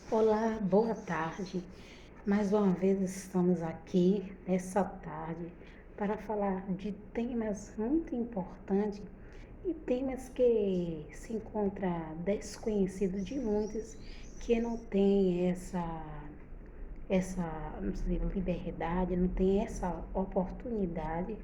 Olá, boa tarde. Mais uma vez estamos aqui nessa tarde para falar de temas muito importantes e temas que se encontra desconhecidos de muitos que não têm essa não sei, liberdade, não tem essa oportunidade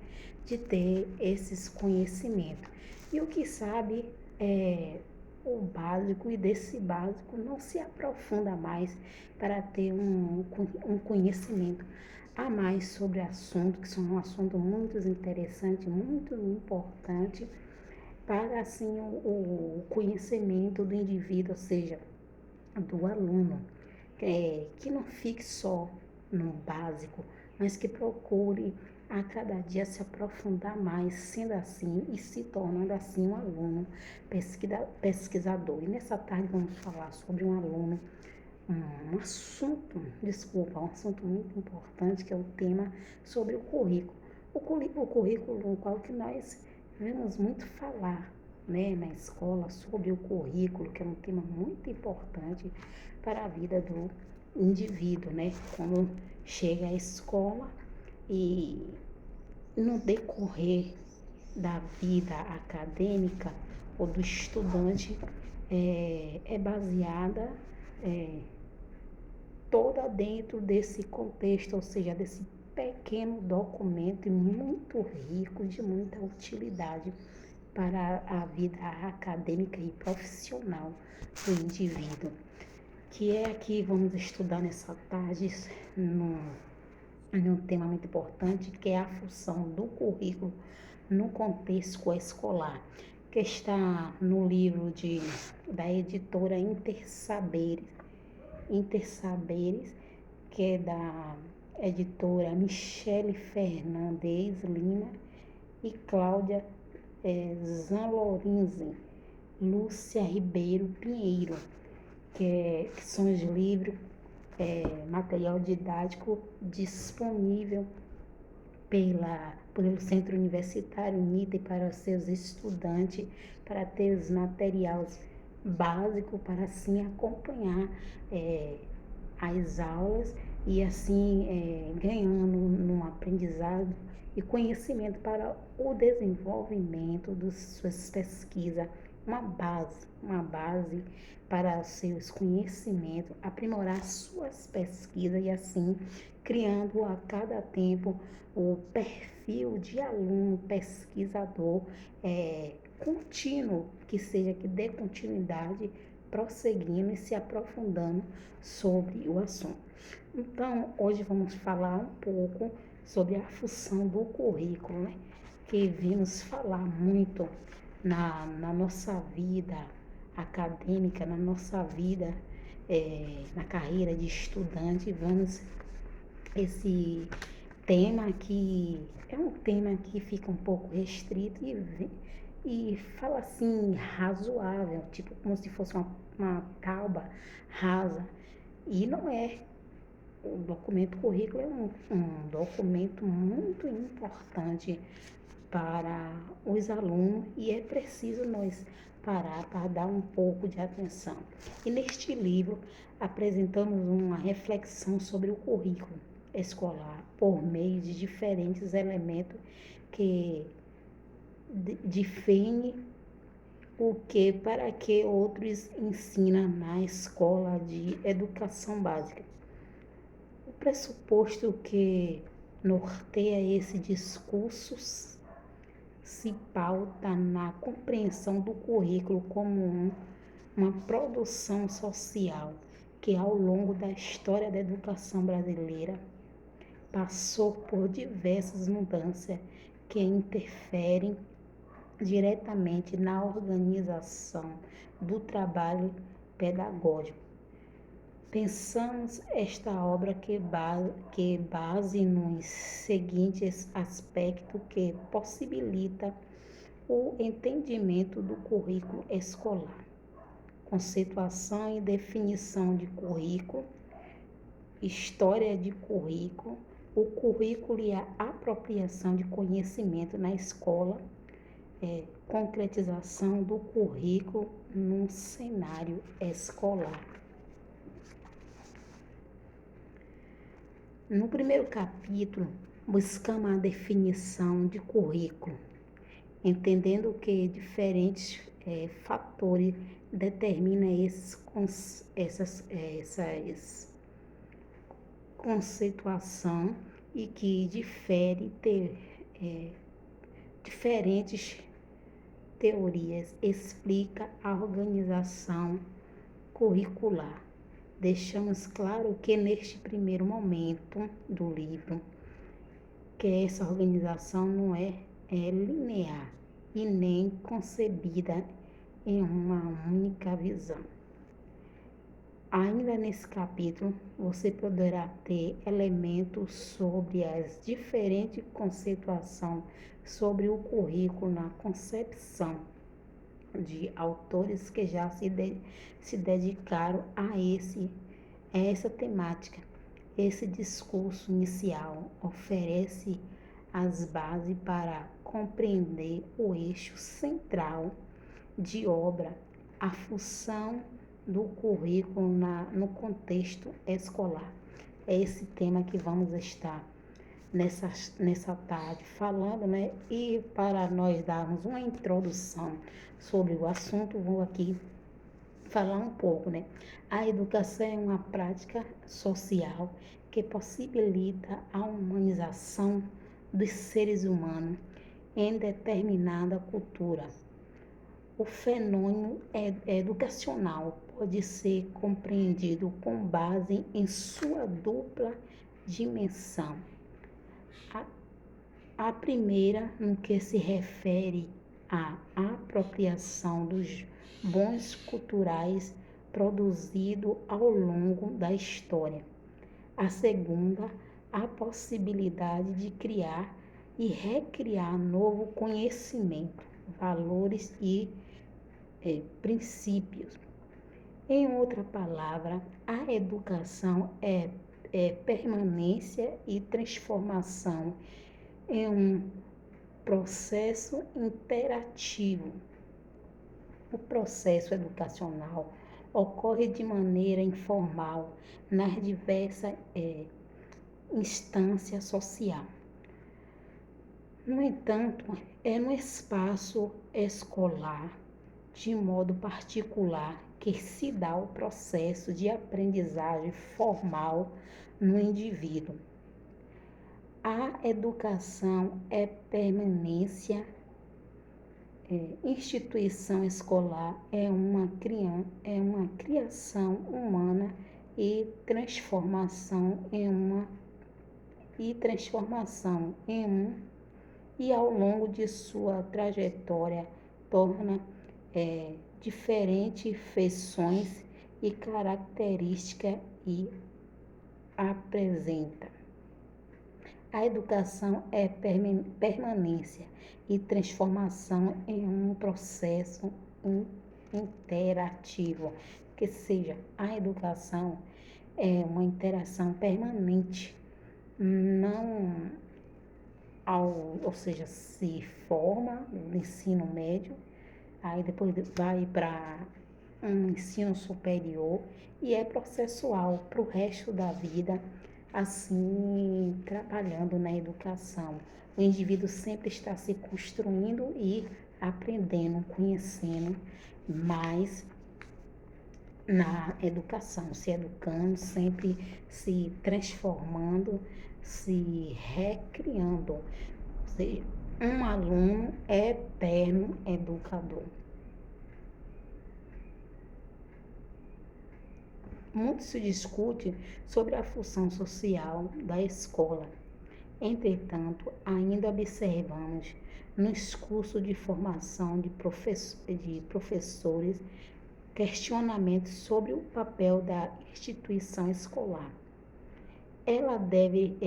de ter esses conhecimentos. E o que sabe é o básico, e desse básico não se aprofunda mais para ter um conhecimento a mais sobre assunto, que são um assunto muito interessante, muito importante para assim o conhecimento do indivíduo, ou seja, do aluno, que não fique só no básico, mas que procure a cada dia se aprofundar mais, sendo assim e se tornando assim um aluno pesquisador. E nessa tarde vamos falar sobre um aluno, um assunto muito importante, que é o tema sobre o currículo. O currículo no qual que nós vemos muito falar, né, na escola sobre o currículo, que é um tema muito importante para a vida do indivíduo, né? Quando chega à escola e no decorrer da vida acadêmica ou do estudante é baseada é, toda dentro desse contexto, ou seja, desse pequeno documento muito rico, de muita utilidade para a vida acadêmica e profissional do indivíduo. Que é aqui, vamos estudar nessa tarde num tema muito importante, que é a função do currículo no contexto escolar, que está no livro da editora Intersaberes, que é da editora Michele Fernandes Lima e Cláudia Zanlorenzi, Lúcia Ribeiro Pinheiro, que são os livros, material didático disponível pelo Centro Universitário UNITA para os seus estudantes, para ter os materiais básicos para assim acompanhar as aulas e assim ganhando um aprendizado e conhecimento para o desenvolvimento das suas pesquisas, uma base para os seus conhecimentos, aprimorar suas pesquisas e assim criando a cada tempo o perfil de aluno pesquisador contínuo, que seja que dê continuidade, prosseguindo e se aprofundando sobre o assunto. Então, hoje vamos falar um pouco sobre a função do currículo, né? Que vimos falar muito na nossa vida acadêmica, na nossa vida, na carreira de estudante. Vamos esse tema que é um tema que fica um pouco restrito e fala assim, razoável, tipo como se fosse uma tábua rasa. E não é. O documento currículo é um documento muito importante para os alunos e é preciso nós parar para dar um pouco de atenção. E neste livro apresentamos uma reflexão sobre o currículo escolar por meio de diferentes elementos que definem o que para que outros ensinam na escola de educação básica. O pressuposto que norteia esse discurso se pauta na compreensão do currículo como uma produção social que, ao longo da história da educação brasileira, passou por diversas mudanças que interferem diretamente na organização do trabalho pedagógico. Pensamos esta obra que base nos seguintes aspectos que possibilita o entendimento do currículo escolar: conceituação e definição de currículo, história de currículo, o currículo e a apropriação de conhecimento na escola, concretização do currículo num cenário escolar. No primeiro capítulo, buscamos a definição de currículo, entendendo que diferentes fatores determinam essas conceituação e que diferentes teorias explica a organização curricular. Deixamos claro que neste primeiro momento do livro, que essa organização não é linear e nem concebida em uma única visão. Ainda nesse capítulo, você poderá ter elementos sobre as diferentes conceituações sobre o currículo na concepção de autores que já se dedicaram a essa temática. Esse discurso inicial oferece as bases para compreender o eixo central de obra, a função do currículo no contexto escolar. É esse tema que vamos estar nessa tarde falando, né? E para nós darmos uma introdução sobre o assunto, vou aqui falar um pouco, né? A educação é uma prática social que possibilita a humanização dos seres humanos em determinada cultura. O fenômeno educacional pode ser compreendido com base em sua dupla dimensão. A primeira, no que se refere à apropriação dos bens culturais produzidos ao longo da história. A segunda, a possibilidade de criar e recriar novo conhecimento, valores e princípios. Em outra palavra, a educação é permanência e transformação em um processo interativo. O processo educacional ocorre de maneira informal nas diversas instâncias sociais. No entanto, é no espaço escolar, de modo particular, que se dá o processo de aprendizagem formal no indivíduo. A educação é permanência, instituição escolar é uma criação humana e transformação e ao longo de sua trajetória torna diferentes feições e características e apresenta. A educação é permanência e transformação em um processo interativo, que seja, a educação é uma interação permanente, ou seja, se forma no ensino médio, aí depois vai para um ensino superior e é processual para o resto da vida, assim, trabalhando na educação. O indivíduo sempre está se construindo e aprendendo, conhecendo mais na educação, se educando, sempre se transformando, se recriando. Ou seja, um aluno é eterno educador. Muito se discute sobre a função social da escola. Entretanto, ainda observamos nos cursos de formação de professores questionamentos sobre o papel da instituição escolar. Ela deve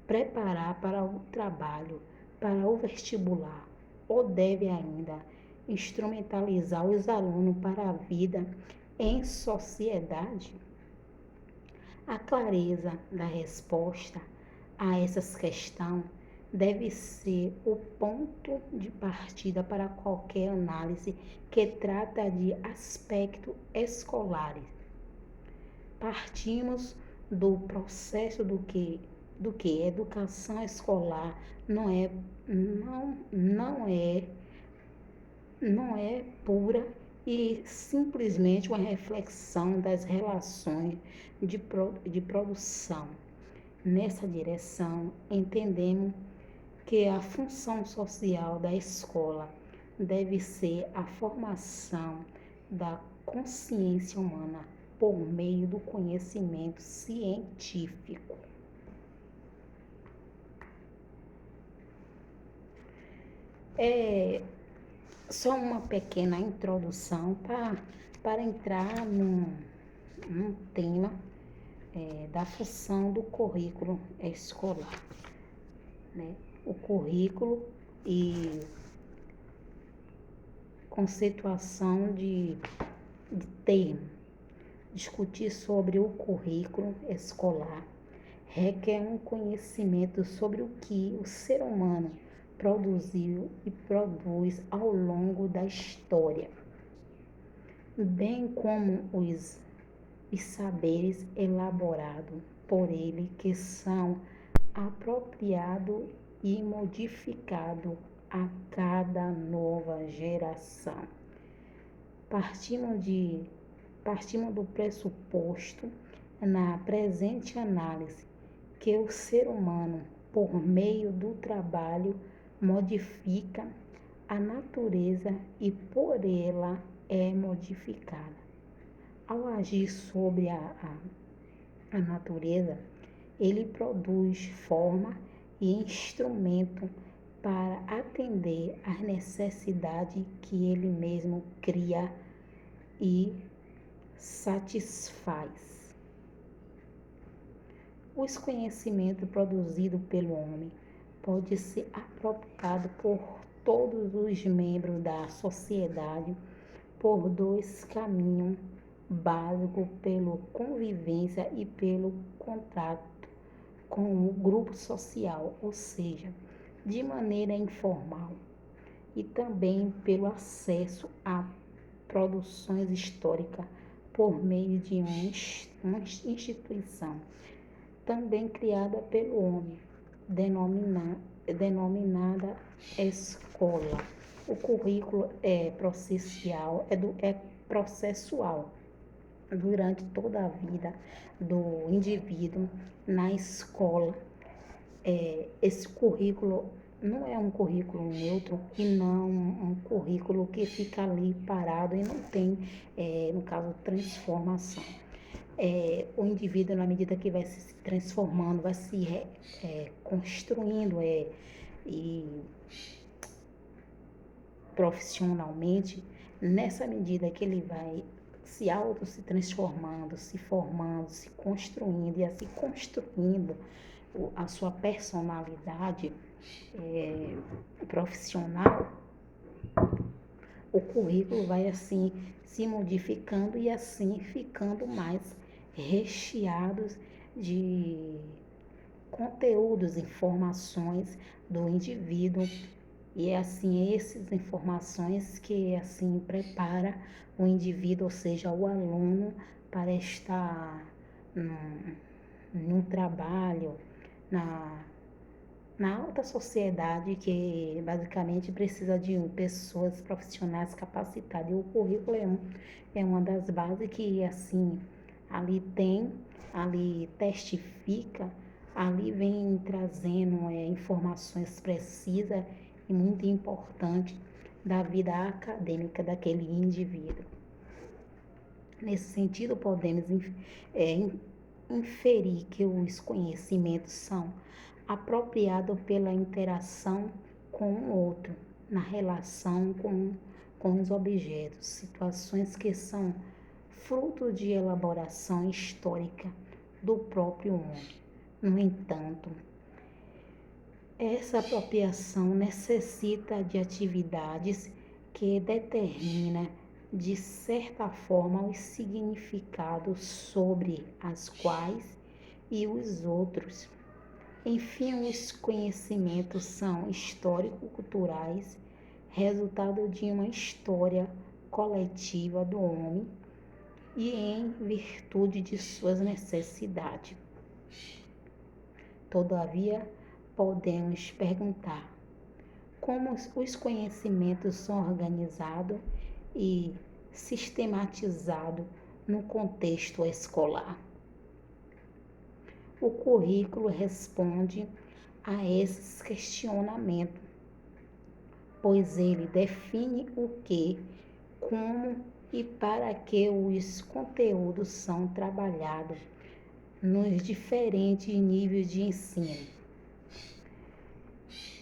preparar para o trabalho, para o vestibular, ou deve ainda instrumentalizar os alunos para a vida em sociedade? A clareza da resposta a essas questões deve ser o ponto de partida para qualquer análise que trata de aspectos escolares. Partimos do processo do que educação escolar não é pura e simplesmente uma reflexão das relações de produção. Nessa direção, entendemos que a função social da escola deve ser a formação da consciência humana por meio do conhecimento científico. É só uma pequena introdução para entrar num tema da função do currículo escolar, né? O currículo e conceituação de termo. Discutir sobre o currículo escolar requer um conhecimento sobre o que o ser humano produziu e produz ao longo da história, bem como os saberes elaborados por ele que são apropriados e modificados a cada nova geração. Partimos do pressuposto, na presente análise, que o ser humano, por meio do trabalho, modifica a natureza e por ela é modificada. Ao agir sobre a natureza, ele produz forma e instrumento para atender às necessidades que ele mesmo cria e satisfaz. Os conhecimentos produzidos pelo homem pode ser apropriado por todos os membros da sociedade por dois caminhos básicos: pela convivência e pelo contato com o grupo social, ou seja, de maneira informal, e também pelo acesso a produções históricas por meio de uma instituição também criada pelo homem, denominada escola. O currículo é processual durante toda a vida do indivíduo na escola. Esse currículo não é um currículo neutro e não um currículo que fica ali parado e não tem, no caso, transformação. O indivíduo, na medida que vai se transformando, vai se construindo e profissionalmente, nessa medida que ele vai se transformando, se formando, se construindo e assim construindo a sua personalidade profissional, o currículo vai assim se modificando e assim ficando mais recheados de conteúdos, informações do indivíduo, e é assim essas informações que assim prepara o indivíduo, ou seja, o aluno, para estar num trabalho na alta sociedade, que basicamente precisa de pessoas profissionais capacitadas. E o currículo é uma das bases que assim ali testifica, ali vem trazendo informações precisas e muito importantes da vida acadêmica daquele indivíduo. Nesse sentido, podemos inferir que os conhecimentos são apropriados pela interação com o outro, na relação com os objetos, situações que são fruto de elaboração histórica do próprio homem. No entanto, essa apropriação necessita de atividades que determinam, de certa forma, os significados sobre as quais e os outros. Enfim, os conhecimentos são histórico-culturais, resultado de uma história coletiva do homem, e em virtude de suas necessidades. Todavia, podemos perguntar como os conhecimentos são organizados e sistematizados no contexto escolar. O currículo responde a esses questionamentos, pois ele define o que, como e para que os conteúdos são trabalhados nos diferentes níveis de ensino.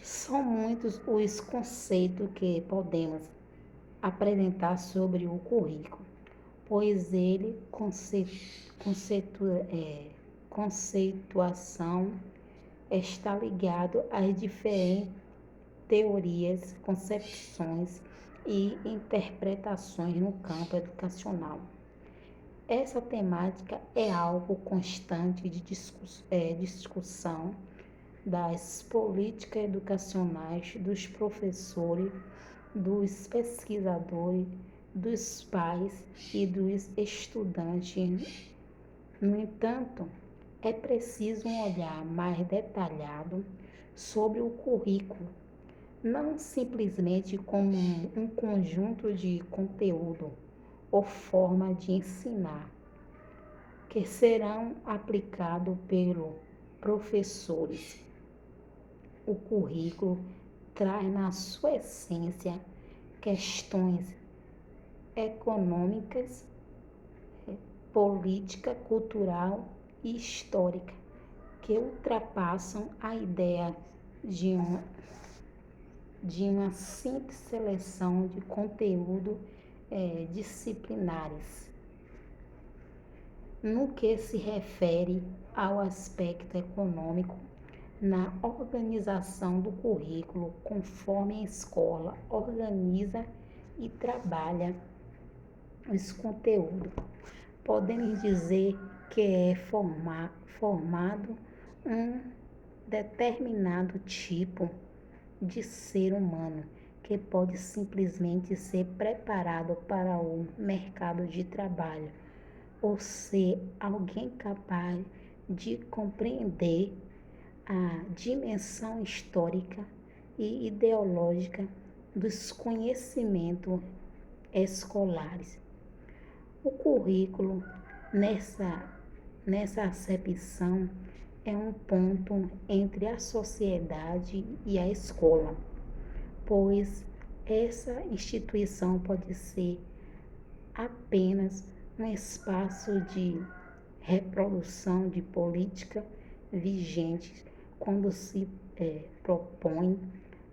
São muitos os conceitos que podemos apresentar sobre o currículo, pois ele conceituação está ligado às diferentes teorias, concepções e interpretações no campo educacional. Essa temática é alvo constante de discussão das políticas educacionais, dos professores, dos pesquisadores, dos pais e dos estudantes. No entanto, é preciso um olhar mais detalhado sobre o currículo, não simplesmente como um conjunto de conteúdo ou forma de ensinar que serão aplicados pelos professores. O currículo traz na sua essência questões econômicas, política, cultural e histórica que ultrapassam a ideia de uma simples seleção de conteúdo disciplinares. No que se refere ao aspecto econômico, na organização do currículo, conforme a escola organiza e trabalha os conteúdos, podemos dizer que é formado um determinado tipo de ser humano que pode simplesmente ser preparado para o mercado de trabalho ou ser alguém capaz de compreender a dimensão histórica e ideológica dos conhecimentos escolares. O currículo, nessa acepção, é um ponto entre a sociedade e a escola, pois essa instituição pode ser apenas um espaço de reprodução de política vigente quando se propõe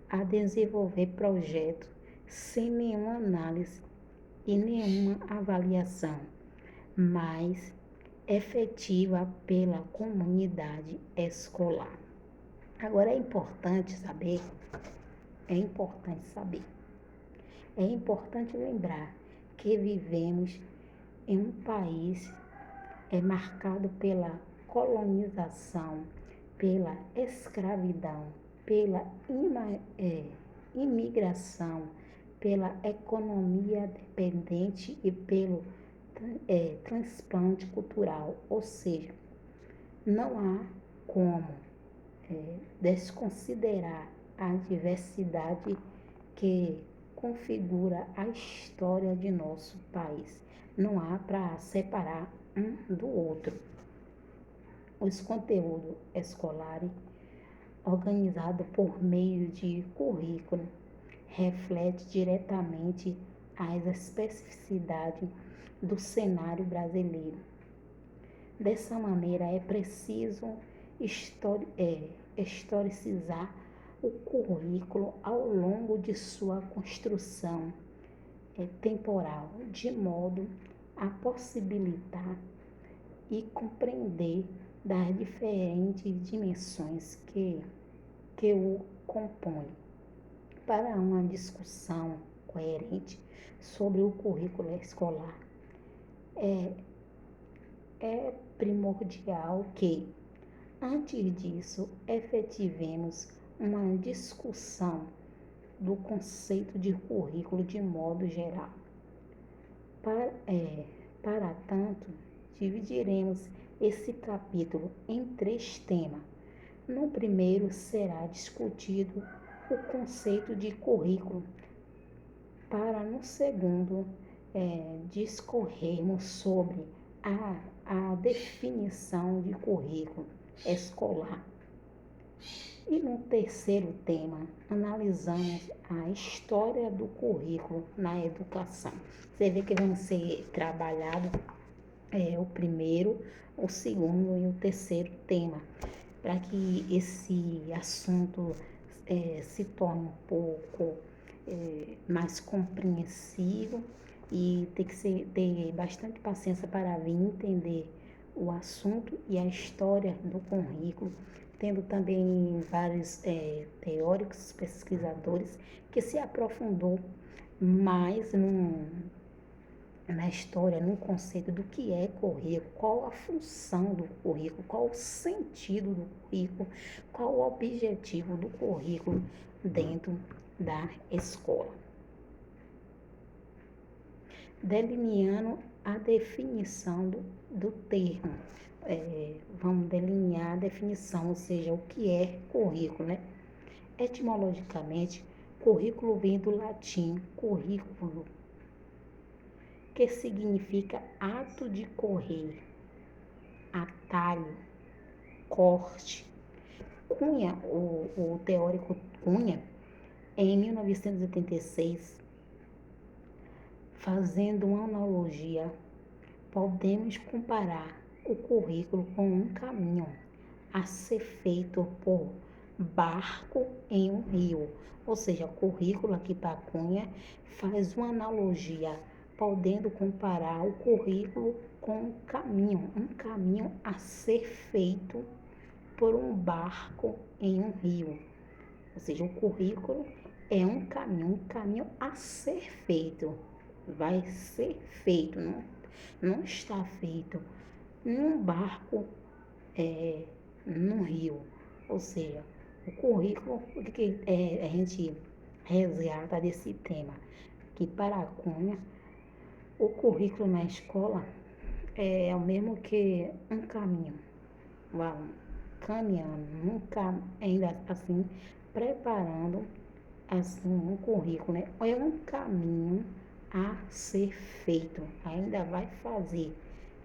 a desenvolver projetos sem nenhuma análise e nenhuma avaliação, mas efetiva pela comunidade escolar. Agora é importante saber, é importante lembrar que vivemos em um país marcado pela colonização, pela escravidão, pela imigração, pela economia dependente e pelo transplante cultural, ou seja, não há como desconsiderar a diversidade que configura a história de nosso país. Não há para separar um do outro. Os conteúdos escolares, organizados por meio de currículo, refletem diretamente as especificidades do cenário brasileiro. Dessa maneira, é preciso historicizar o currículo ao longo de sua construção temporal, de modo a possibilitar e compreender das diferentes dimensões que o compõem. Para uma discussão coerente sobre o currículo escolar, é primordial que, antes disso, efetivemos uma discussão do conceito de currículo de modo geral. Para tanto, dividiremos esse capítulo em 3 temas. No primeiro será discutido o conceito de currículo, para no segundo discorrermos sobre a definição de currículo escolar. E no terceiro tema, analisamos a história do currículo na educação. Você vê que vão ser trabalhados o primeiro, o segundo e o terceiro tema, para que esse assunto se torne um pouco mais compreensível e ter bastante paciência para vir entender o assunto e a história do currículo, tendo também vários teóricos, pesquisadores que se aprofundou mais na história, no conceito do que é currículo, qual a função do currículo, qual o sentido do currículo, qual o objetivo do currículo dentro da escola. Delineando a definição do termo. Vamos delinear a definição, ou seja, o que é currículo, né? Etimologicamente, currículo vem do latim currículo, que significa ato de correr, atalho, corte. Cunha, o teórico Cunha, em 1986, fazendo uma analogia, podemos comparar o currículo com um caminho a ser feito por barco em um rio. Ou seja, o currículo aqui para Cunha faz uma analogia, podendo comparar o currículo com um caminho a ser feito por um barco em um rio. Ou seja, o currículo é um caminho a ser feito. Vai ser feito, não está feito num barco, num rio. Ou seja, o currículo, o que a gente resgata desse tema? Que para a Cunha, o currículo na escola é o mesmo que um caminho. Caminhando, nunca ainda assim, preparando assim um currículo, né? É um caminho a ser feito, ainda vai fazer,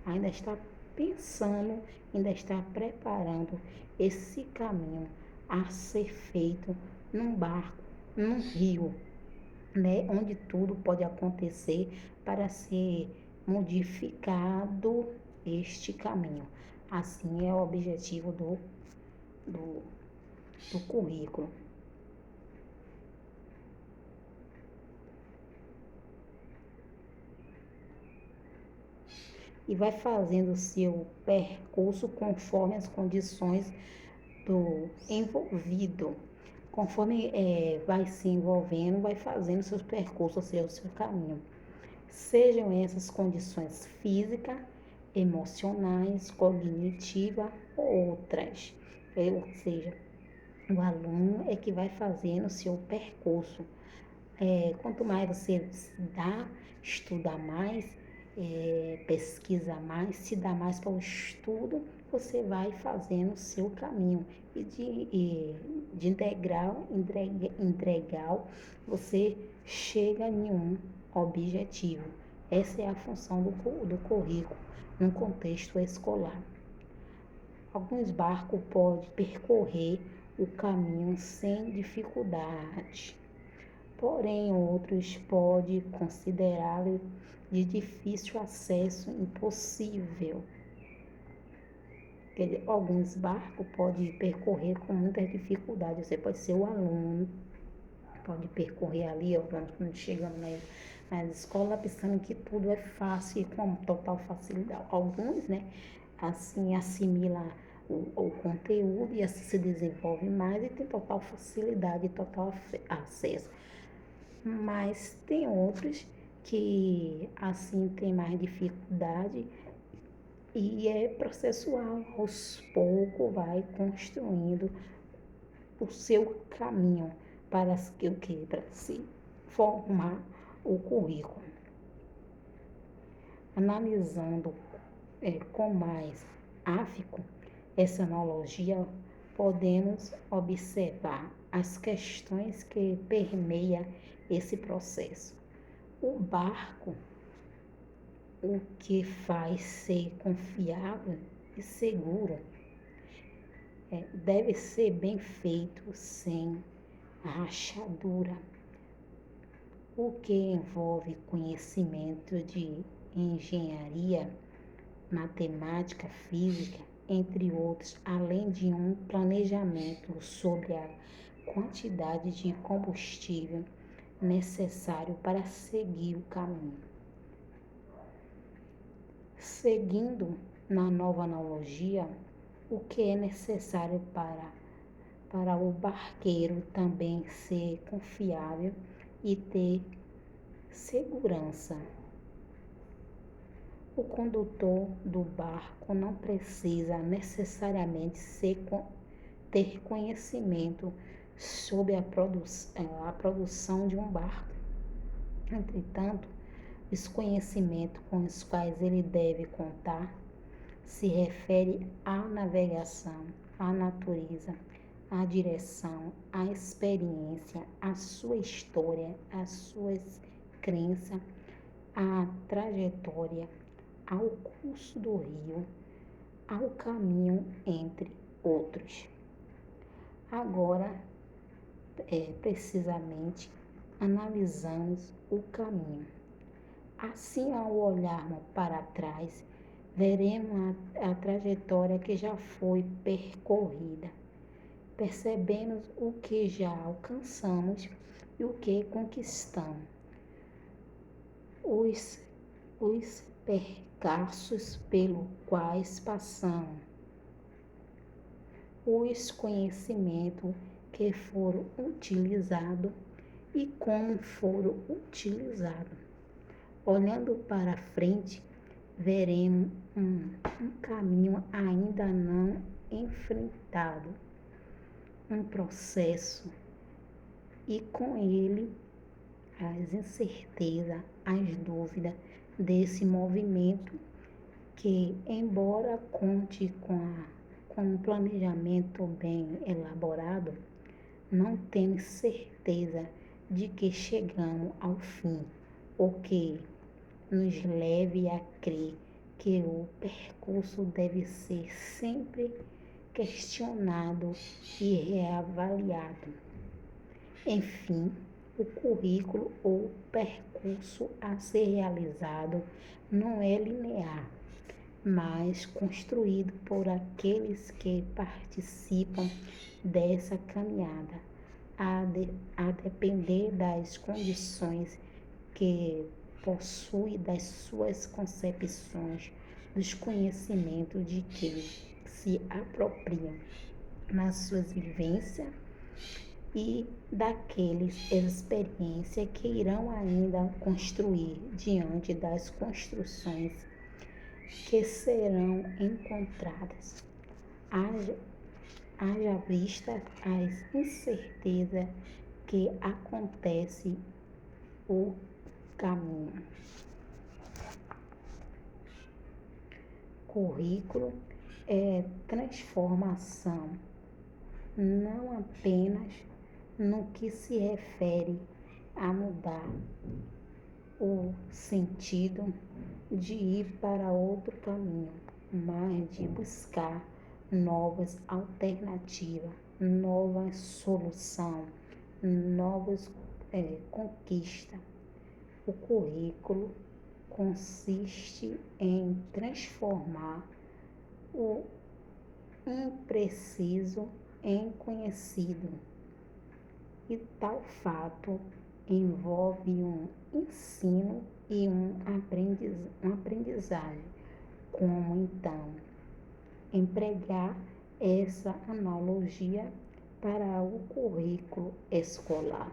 ainda está pensando, ainda está preparando esse caminho a ser feito num barco, num rio, né? Onde tudo pode acontecer para ser modificado este caminho. Assim é o objetivo do currículo. E vai fazendo o seu percurso conforme as condições do envolvido. Conforme vai se envolvendo, vai fazendo seus percursos, o seu caminho. Sejam essas condições físicas, emocionais, cognitivas ou outras. Ou seja, o aluno é que vai fazendo o seu percurso. Quanto mais você dá, estuda mais, pesquisa mais, se dá mais para o estudo, você vai fazendo o seu caminho. E de degrau em degrau, você chega em um objetivo. Essa é a função do currículo no contexto escolar. Alguns barcos podem percorrer o caminho sem dificuldade, porém outros podem considerá-lo de difícil acesso, impossível. Alguns barcos podem percorrer com muita dificuldade. Você pode ser o aluno, pode percorrer ali, vamos chegando na escola pensando que tudo é fácil e com total facilidade. Alguns, né, assim assimilam o conteúdo e assim se desenvolve mais e tem total facilidade e total acesso. Mas tem outros que assim tem mais dificuldade e é processual, aos poucos vai construindo o seu caminho para o que? Para se formar o currículo. Analisando com mais afinco essa analogia, podemos observar as questões que permeiam esse processo. O barco, o que faz ser confiável e seguro, deve ser bem feito sem rachadura, o que envolve conhecimento de engenharia, matemática, física, entre outros, além de um planejamento sobre a quantidade de combustível necessário para seguir o caminho. Seguindo na nova analogia, o que é necessário para o barqueiro também ser confiável e ter segurança. O condutor do barco não precisa necessariamente ter conhecimento sobre a produção de um barco. Entretanto, os conhecimentos com os quais ele deve contar se refere à navegação, à natureza, à direção, à experiência, à sua história, às suas crenças, à trajetória, ao curso do rio, ao caminho, entre outros. Agora, precisamente, analisamos o caminho. Assim, ao olharmos para trás, veremos a trajetória que já foi percorrida. Percebemos o que já alcançamos e o que conquistamos. Os percalços pelos quais passamos. Os conhecimentos que foram utilizados e como foram utilizados. Olhando para frente, veremos um caminho ainda não enfrentado, um processo, e com ele as incertezas, as dúvidas desse movimento que, embora conte com um planejamento bem elaborado, não temos certeza de que chegamos ao fim, o que nos leve a crer que o percurso deve ser sempre questionado e reavaliado. Enfim, o currículo ou percurso a ser realizado não é linear, mas construído por aqueles que participam dessa caminhada, a depender das condições que possui, das suas concepções, dos conhecimentos de que se apropriam nas suas vivências e daqueles experiências que irão ainda construir diante das construções que serão encontradas. Haja vista as incertezas que acontece o caminho. Currículo é transformação, não apenas no que se refere a mudar o sentido de ir para outro caminho, mas de buscar novas alternativas, novas soluções, novas conquistas. O currículo consiste em transformar o impreciso em conhecido, e tal fato envolve um ensino e uma aprendizagem. Como então empregar essa analogia para o currículo escolar?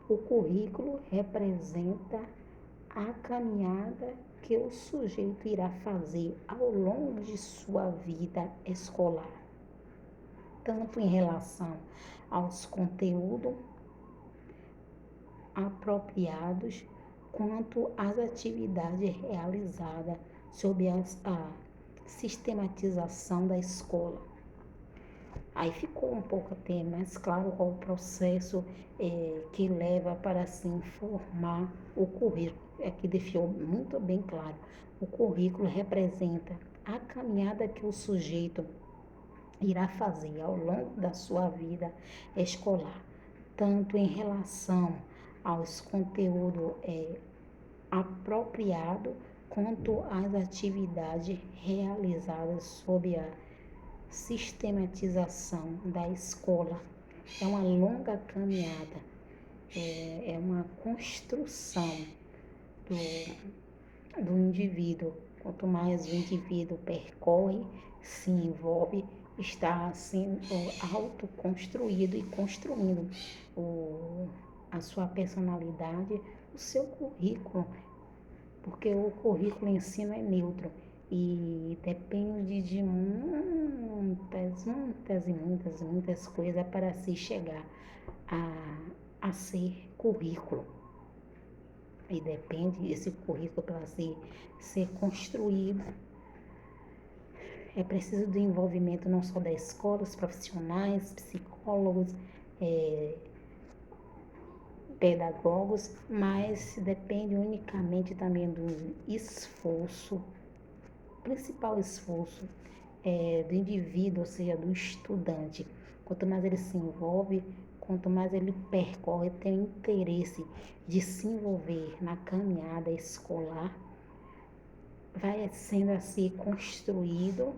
O currículo representa a caminhada que o sujeito irá fazer ao longo de sua vida escolar, tanto em relação aos conteúdos apropriados, quanto às atividades realizadas sob a sistematização da escola. Aí ficou um pouco até mais claro qual o processo que leva para se informar o currículo. Aqui deixou muito bem claro. O currículo representa a caminhada que o sujeito irá fazer ao longo da sua vida escolar, tanto em relação aos conteúdos apropriados, quanto às atividades realizadas sob a sistematização da escola. É uma longa caminhada, é uma construção do indivíduo. Quanto mais o indivíduo percorre, se envolve, está sendo autoconstruído e construindo a sua personalidade, o seu currículo, porque o currículo em si não é neutro e depende de muitas coisas para se chegar a ser currículo. E depende desse currículo para ser construído. É preciso do envolvimento não só da escola, os profissionais, psicólogos, pedagogos, mas depende unicamente também do esforço, principal esforço do indivíduo, ou seja, do estudante. Quanto mais ele se envolve, quanto mais ele percorre, tem interesse de se envolver na caminhada escolar, vai sendo assim construído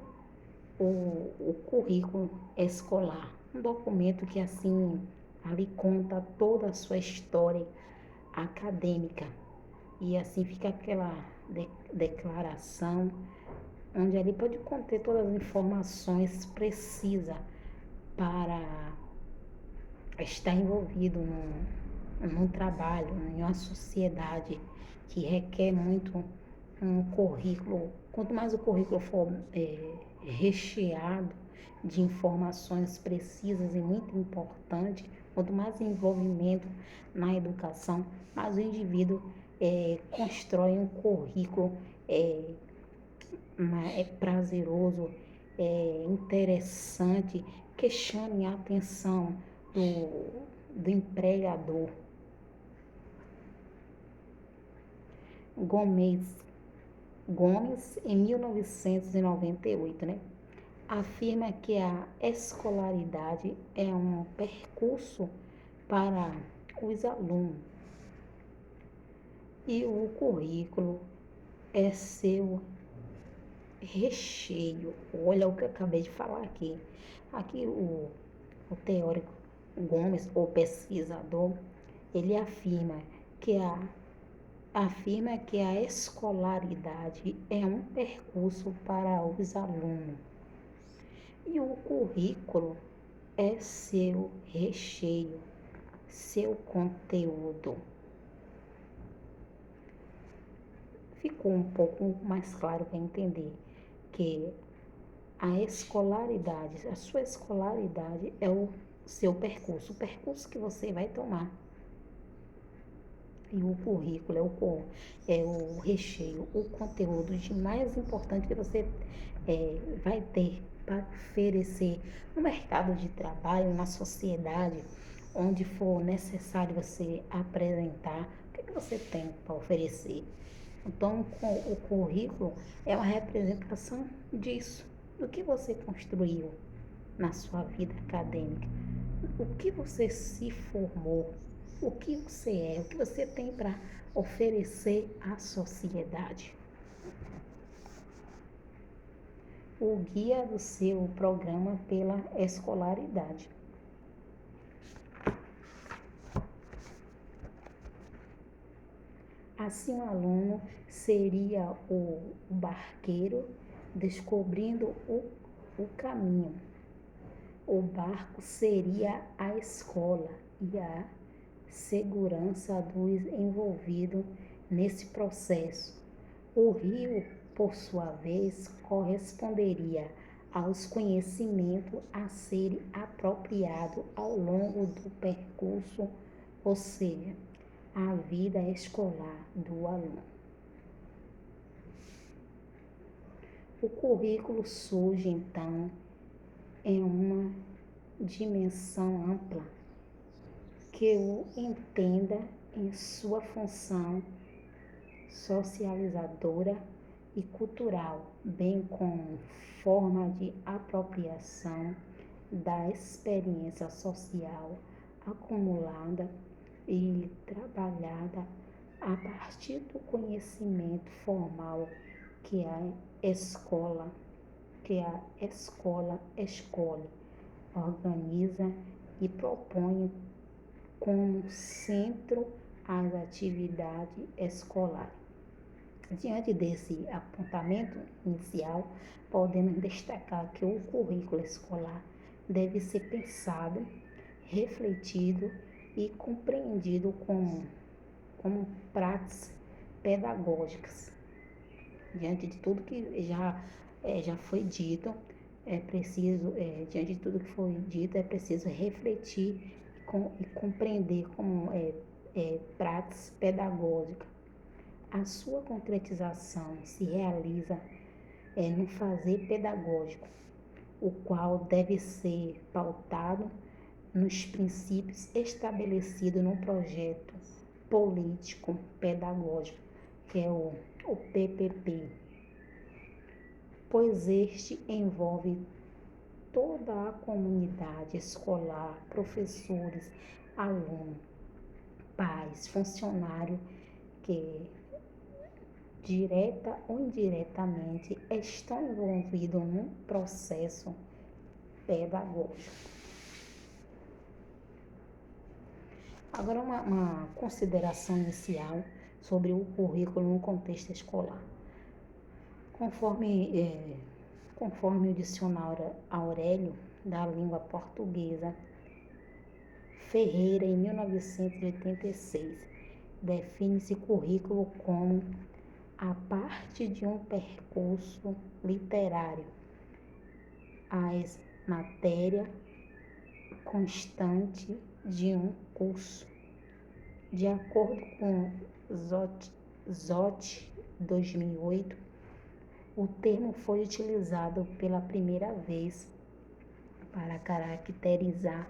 o currículo escolar. Um documento que assim ali conta toda a sua história acadêmica. E assim fica aquela declaração, onde ali pode conter todas as informações precisas para estar envolvido num trabalho, em uma sociedade que requer muito um currículo. Quanto mais o currículo for recheado de informações precisas e muito importantes, quanto mais envolvimento na educação, mais o indivíduo constrói um currículo prazeroso, interessante, que chame a atenção do empregador. Gomes, em 1998, né, afirma que a escolaridade é um percurso para os alunos e o currículo é seu recheio. Olha o que eu acabei de falar aqui. Aqui o teórico Gomes, o pesquisador, ele afirma que a escolaridade é um percurso para os alunos e o currículo é seu recheio, seu conteúdo. Ficou um pouco mais claro para entender que a escolaridade, a sua escolaridade é o seu percurso, o percurso que você vai tomar. E o currículo é o recheio, o conteúdo de mais importante que você vai ter para oferecer no mercado de trabalho, na sociedade, onde for necessário você apresentar o que você tem para oferecer. Então, o currículo é uma representação disso, do que você construiu na sua vida acadêmica, o que você se formou, o que você é, o que você tem para oferecer à sociedade. O guia do seu programa pela escolaridade. Assim, o aluno seria o barqueiro descobrindo o caminho. O barco seria a escola e a segurança dos envolvidos nesse processo. O rio, por sua vez, corresponderia aos conhecimentos a serem apropriados ao longo do percurso, ou seja, a vida escolar do aluno. O currículo surge, então, em uma dimensão ampla que o entenda em sua função socializadora e cultural, bem como forma de apropriação da experiência social acumulada e trabalhada a partir do conhecimento formal que a escola, escolhe, organiza e propõe como centro as atividades escolares. Diante desse apontamento inicial, podemos destacar que o currículo escolar deve ser pensado, refletido e compreendido como práticas pedagógicas. Diante de tudo que já foi dito, diante de tudo que foi dito, é preciso refletir e compreender como práticas pedagógicas. A sua concretização se realiza no fazer pedagógico, o qual deve ser pautado nos princípios estabelecidos no projeto político pedagógico, que é o PPP, pois este envolve toda a comunidade escolar, professores, alunos, pais, funcionários que direta ou indiretamente estão envolvidos num processo pedagógico. Agora, uma consideração inicial sobre o currículo no contexto escolar. Conforme o dicionário Aurélio da língua portuguesa, Ferreira, em 1986, define-se currículo como a parte de um percurso literário, as matéria constante de um curso. De acordo com Zott 2008, o termo foi utilizado pela primeira vez para caracterizar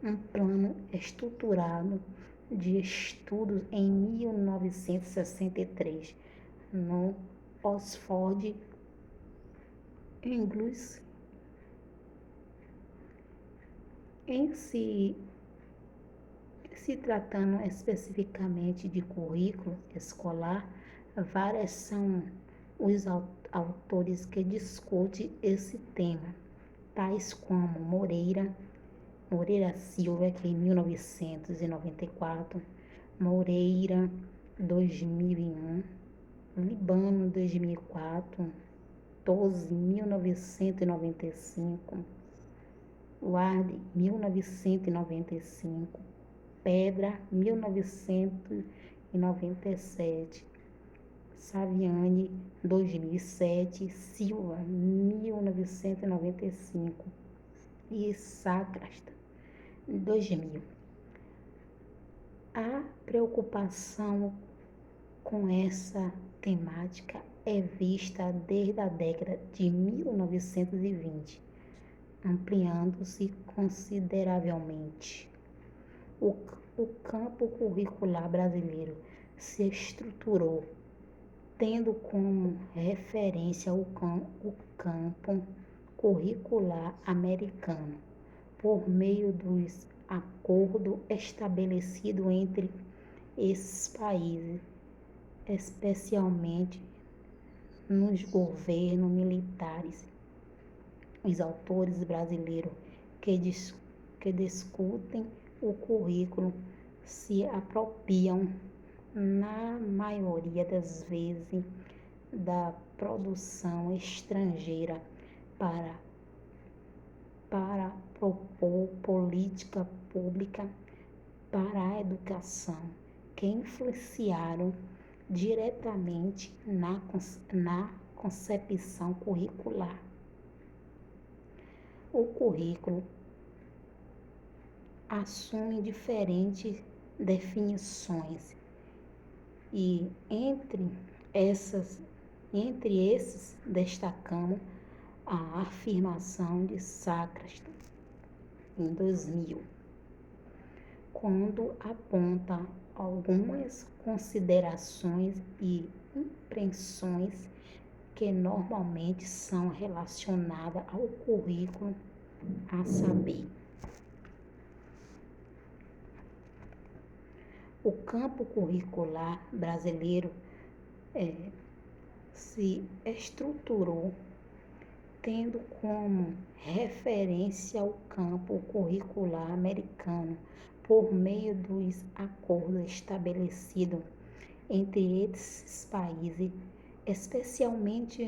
um plano estruturado de estudos em 1963, no Oxford English. Em se tratando especificamente de currículo escolar, vários são os autores que discutem esse tema, tais como Moreira Silva, que em 1994, Moreira 2001, Libano 2004, Tosi 1995, Ward 1995, Pedra 1997, Saviani 2007, Silva 1995 e Sacrasta 2000. A preocupação com essa temática é vista desde a década de 1920, ampliando-se consideravelmente. O campo curricular brasileiro se estruturou, tendo como referência o campo curricular americano, por meio dos acordos estabelecidos entre esses países, especialmente nos governos militares. Os autores brasileiros que discutem o currículo se apropriam, na maioria das vezes, da produção estrangeira para propor política pública para a educação, que influenciaram diretamente na concepção curricular. O currículo assume diferentes definições E entre esses destacamos a afirmação de Sócrates em 2000, quando aponta algumas considerações e impressões que normalmente são relacionadas ao currículo, a saber, o campo curricular brasileiro se estruturou tendo como referência o campo curricular americano por meio dos acordos estabelecidos entre esses países, especialmente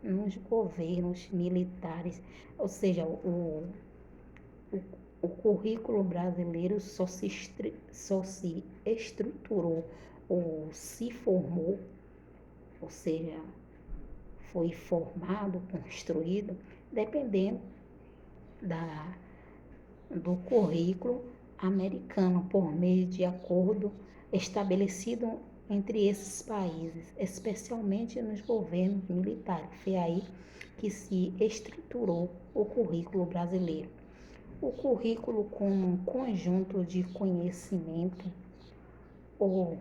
nos governos militares, ou seja, o currículo brasileiro só se estruturou ou se formou, ou seja, foi formado, construído, dependendo do currículo americano, por meio de acordo estabelecido entre esses países, especialmente nos governos militares. Foi aí que se estruturou o currículo brasileiro. O currículo como um conjunto de conhecimento ou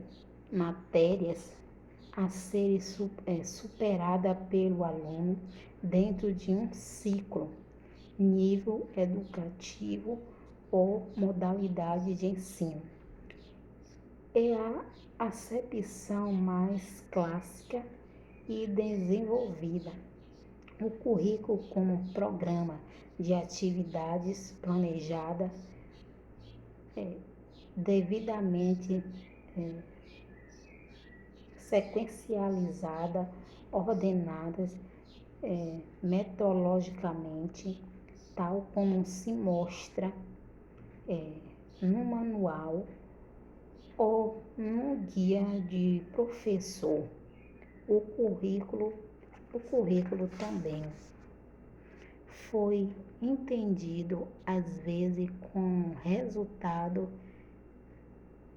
matérias a serem superada pelo aluno dentro de um ciclo, nível educativo ou modalidade de ensino. É a acepção mais clássica e desenvolvida. O currículo como programa de atividades planejada, devidamente sequencializada, ordenadas metodologicamente, tal como se mostra no manual ou no guia de professor. O currículo também foi entendido às vezes como resultado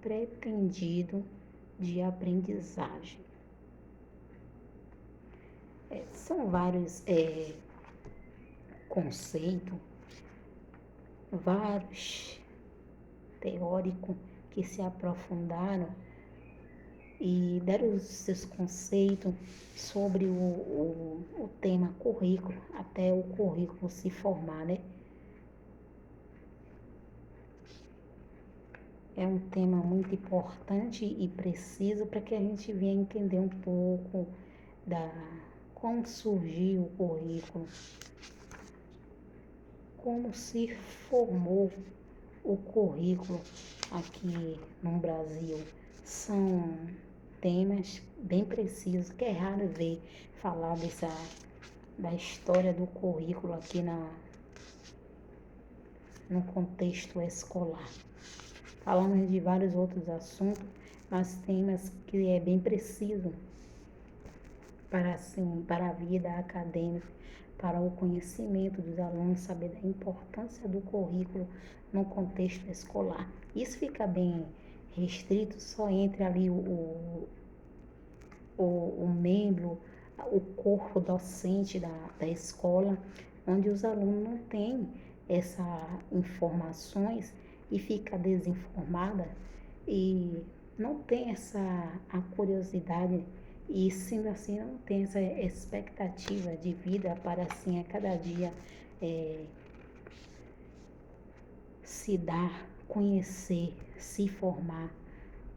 pretendido de aprendizagem. São vários conceitos, vários teóricos que se aprofundaram e deram os seus conceitos sobre o tema currículo, até o currículo se formar, né? É um tema muito importante e preciso para que a gente venha entender um pouco da como surgiu o currículo, como se formou o currículo aqui no Brasil. São temas bem precisos, que é raro ver falar da história do currículo aqui no contexto escolar. Falamos de vários outros assuntos, mas temas que é bem preciso para a vida acadêmica, para o conhecimento dos alunos, saber da importância do currículo no contexto escolar. Isso fica bem restrito só entre ali o membro, o corpo docente da escola, onde os alunos não têm essas informações e fica desinformada e não tem a curiosidade e sendo assim não tem essa expectativa de vida para assim a cada dia se dar, conhecer, se formar,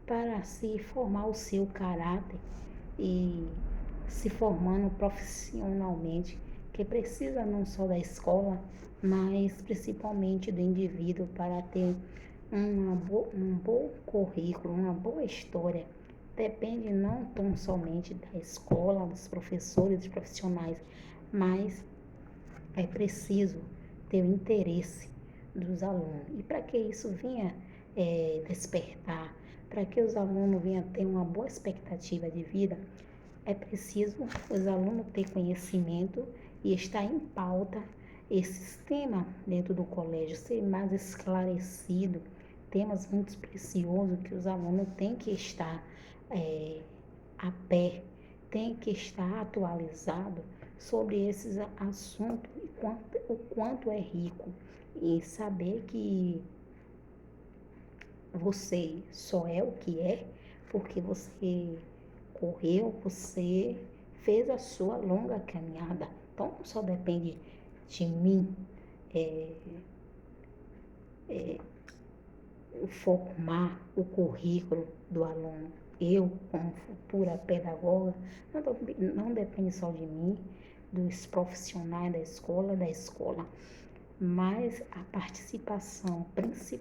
para se formar o seu caráter e se formando profissionalmente, que precisa não só da escola, mas principalmente do indivíduo para ter um bom currículo, uma boa história. Depende não tão somente da escola, dos professores, dos profissionais, mas é preciso ter o interesse dos alunos. E para que isso venha despertar, para que os alunos venham ter uma boa expectativa de vida, é preciso os alunos ter conhecimento e estar em pauta esses temas dentro do colégio, ser mais esclarecido, temas muito preciosos que os alunos têm que estar a pé, tem que estar atualizado sobre esses assuntos e o quanto é rico. E saber que você só é o que é porque você correu, você fez a sua longa caminhada. Então, só depende de mim é, formar o currículo do aluno. Eu, como futura pedagoga, não depende só de mim, dos profissionais da escola, mas a participação principal